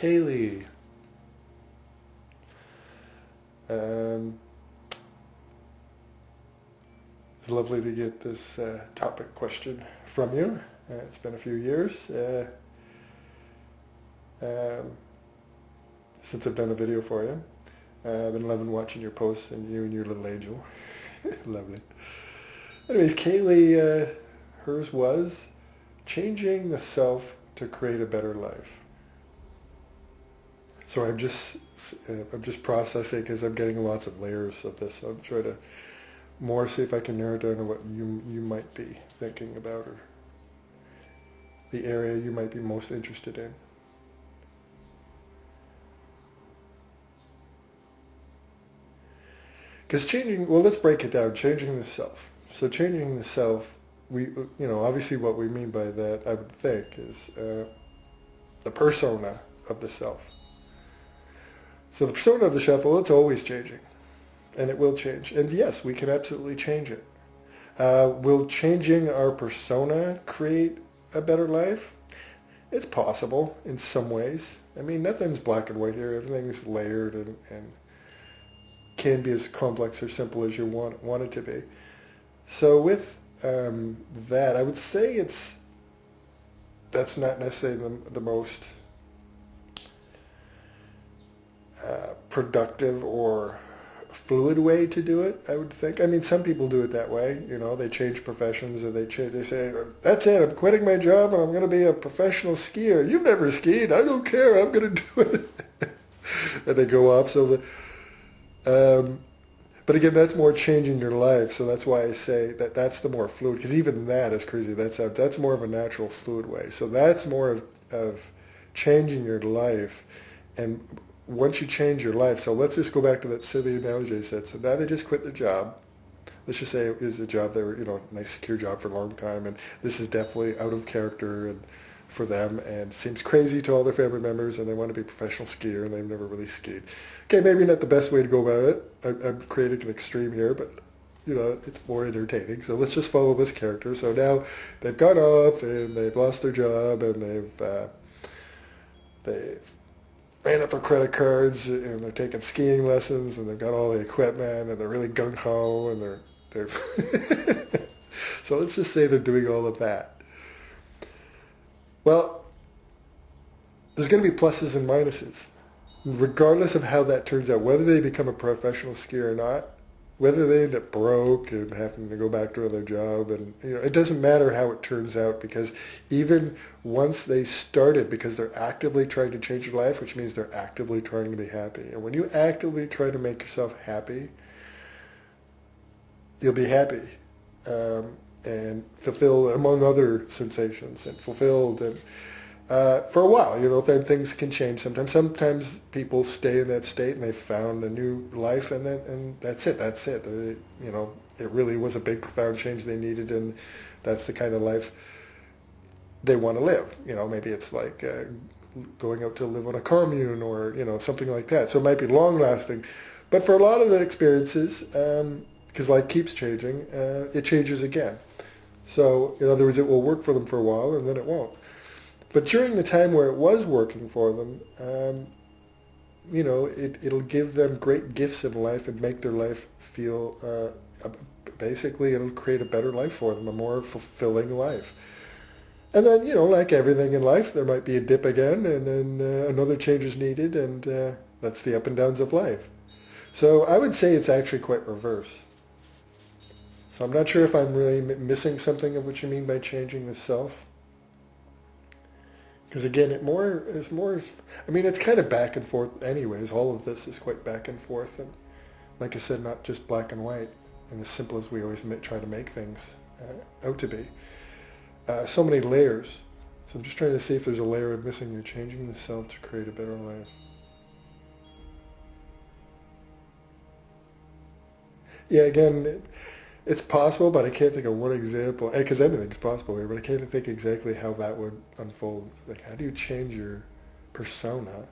Kayley. Um, it's lovely to get this topic question from you. It's been a few years um, since I've done a video for you. I've been loving watching your posts and you and your little angel. Lovely. Anyways, Kayley, hers was changing the self to create a better life. So I'm just processing because I'm getting lots of layers of this. So I'm trying to more see if I can narrow down to what you might be thinking about or the area you might be most interested in. Because let's break it down. Changing the self. So changing the self, obviously what we mean by that, I would think, is the persona of the self. So the persona of the self, well, it's always changing, and it will change. And yes, we can absolutely change it. Will changing our persona create a better life? It's possible in some ways. I mean, nothing's black and white here. Everything's layered and can be as complex or simple as you want it to be. So with that, I would say that's not necessarily the most productive or fluid way to do it, I would think. I mean, some people do it that way. They change professions or they say, that's it, I'm quitting my job and I'm going to be a professional skier. You've never skied. I don't care. I'm going to do it. And they go off. But again, that's more changing your life. So that's why I say that's the more fluid, because even that is crazy. That's more of a natural fluid way. So that's more of changing your life. And once you change your life, so let's just go back to that silly analogy I said. So now they just quit their job. Let's just say it was a job they were, a nice secure job for a long time, and this is definitely out of character and for them, and seems crazy to all their family members, and they want to be a professional skier, and they've never really skied. Okay, maybe not the best way to go about it. I'm creating an extreme here, but it's more entertaining. So let's just follow this character. So now they've gone off and they've lost their job, and they've ran up their credit cards, and they're taking skiing lessons, and they've got all the equipment, and they're really gung-ho, and they're so let's just say they're doing all of that. Well, there's going to be pluses and minuses, regardless of how that turns out, whether they become a professional skier or not, whether they end up broke and having to go back to their job, and it doesn't matter how it turns out, because even once they started, because they're actively trying to change their life, which means they're actively trying to be happy. And when you actively try to make yourself happy, you'll be happy and fulfilled, among other sensations, and fulfilled. And for a while, then things can change sometimes. Sometimes people stay in that state and they've found a new life, and that's it. It really was a big, profound change they needed, and that's the kind of life they want to live. Maybe it's like going out to live on a commune or, something like that. So it might be long-lasting. But for a lot of the experiences, because life keeps changing, it changes again. So, in other words, it will work for them for a while, and then it won't. But during the time where it was working for them, it'll give them great gifts in life and make their life feel, basically, it'll create a better life for them, a more fulfilling life. And then, like everything in life, there might be a dip again, and then another change is needed, and that's the up and downs of life. So I would say it's actually quite reverse. So I'm not sure if I'm really missing something of what you mean by changing the self. Because again, it's kind of back and forth anyways. All of this is quite back and forth. And like I said, not just black and white and as simple as we always try to make things out to be. So many layers. So I'm just trying to see if there's a layer I'm missing. You're changing the self to create a better life. Yeah, again, it's possible, but I can't think of one example, because anything's possible here, but I can't think exactly how that would unfold. Like, how do you change your persona?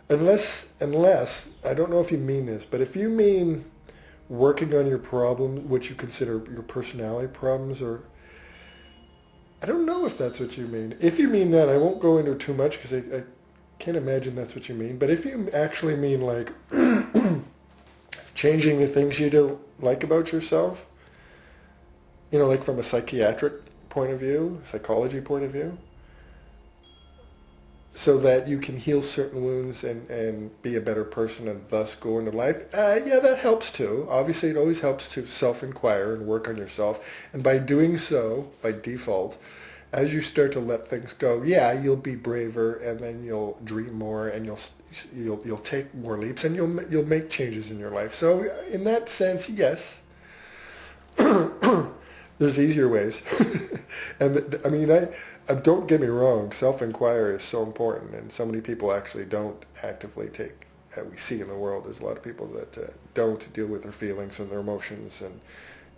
Unless, I don't know if you mean this, but if you mean working on your problems, what you consider your personality problems, or I don't know if that's what you mean. If you mean that, I won't go into it too much because I can't imagine that's what you mean. But if you actually mean like changing the things you don't like about yourself, like from a psychiatric point of view, psychology point of view, so that you can heal certain wounds and be a better person and thus go into life. Yeah, that helps too. Obviously, it always helps to self-inquire and work on yourself. And by doing so, by default, as you start to let things go, yeah, you'll be braver, and then you'll dream more, and you'll take more leaps, and you'll make changes in your life. So in that sense, yes. There's easier ways. And I mean, don't get me wrong, self-inquiry is so important, and so many people actually don't actively take, we see in the world, there's a lot of people that don't deal with their feelings and their emotions,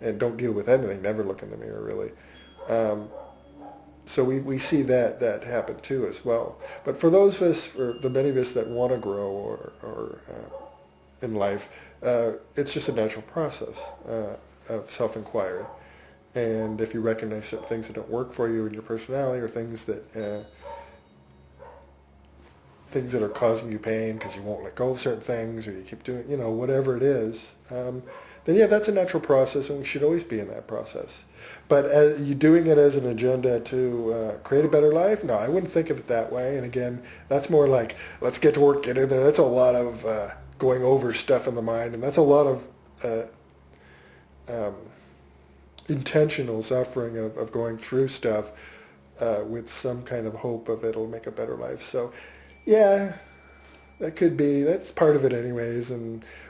and don't deal with anything, never look in the mirror, really. So we see that happen too as well. But for those of us, for the many of us that want to grow or in life, it's just a natural process of self-inquiry. And if you recognize certain things that don't work for you in your personality, or things that are causing you pain because you won't let go of certain things, or you keep doing, whatever it is, then yeah, that's a natural process, and we should always be in that process. But you doing it as an agenda to create a better life? No, I wouldn't think of it that way. And again, that's more like, let's get to work, get in there. That's a lot of going over stuff in the mind, and that's a lot of intentional suffering of going through stuff with some kind of hope of it'll make a better life. So yeah, that's part of it anyways.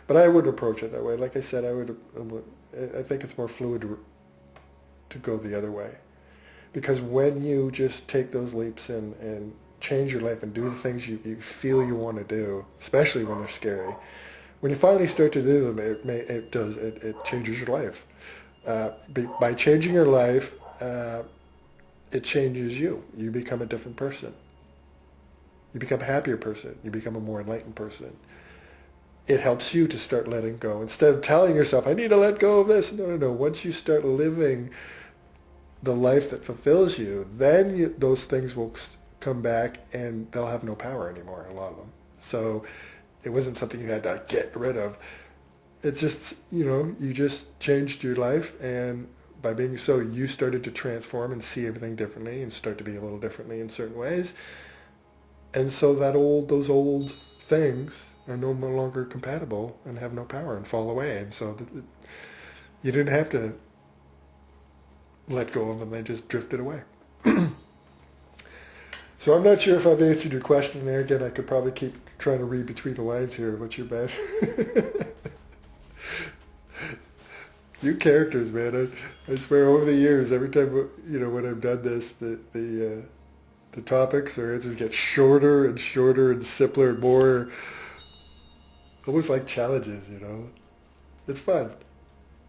But I would approach it that way. Like I said, I think it's more fluid to go the other way, because when you just take those leaps and change your life and do the things you feel you want to do, especially when they're scary, when you finally start to do them, it changes your life. By changing your life, it changes you. You become a different person. You become a happier person. You become a more enlightened person. It helps you to start letting go. Instead of telling yourself, I need to let go of this. No. Once you start living the life that fulfills you, then those things will come back, and they'll have no power anymore, a lot of them. So it wasn't something you had to get rid of. It's just, you just changed your life, and by being so, you started to transform and see everything differently and start to be a little differently in certain ways. And so those old things are no longer compatible and have no power and fall away. And so you didn't have to let go of them. They just drifted away. So I'm not sure if I've answered your question there. Again, I could probably keep trying to read between the lines here, but you're bad. You characters, man. I swear, over the years, every time, when I've done this, the topics or answers get shorter and shorter and simpler and more, almost like challenges, It's fun.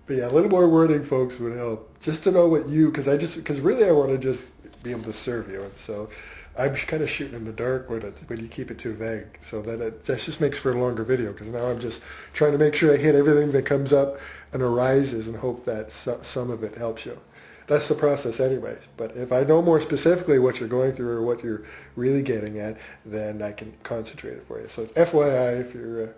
But yeah, a little more wording, folks, would help. Just to know what because really I want to just be able to serve you. And so I'm kind of shooting in the dark when you keep it too vague. So that just makes for a longer video, because now I'm just trying to make sure I hit everything that comes up and arises and hope that some of it helps you. That's the process anyways. But if I know more specifically what you're going through or what you're really getting at, then I can concentrate it for you. So FYI, if you're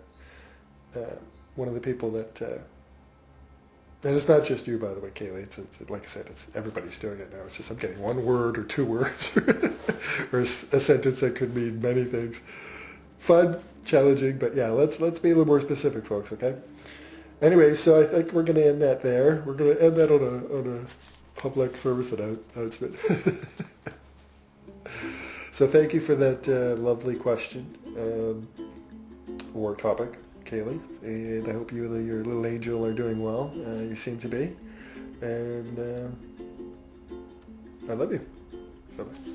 one of the people that... and it's not just you, by the way, Kayley. It's like I said, everybody's doing it now. It's just I'm getting one word or two words or a sentence that could mean many things. Fun, challenging, but yeah, let's be a little more specific, folks, okay? Anyway, so I think we're going to end that there. We're going to end that on a public service announcement. So thank you for that lovely question or topic, Kayley, and I hope you and your little angel are doing well. You seem to be, and I love you. Bye-bye.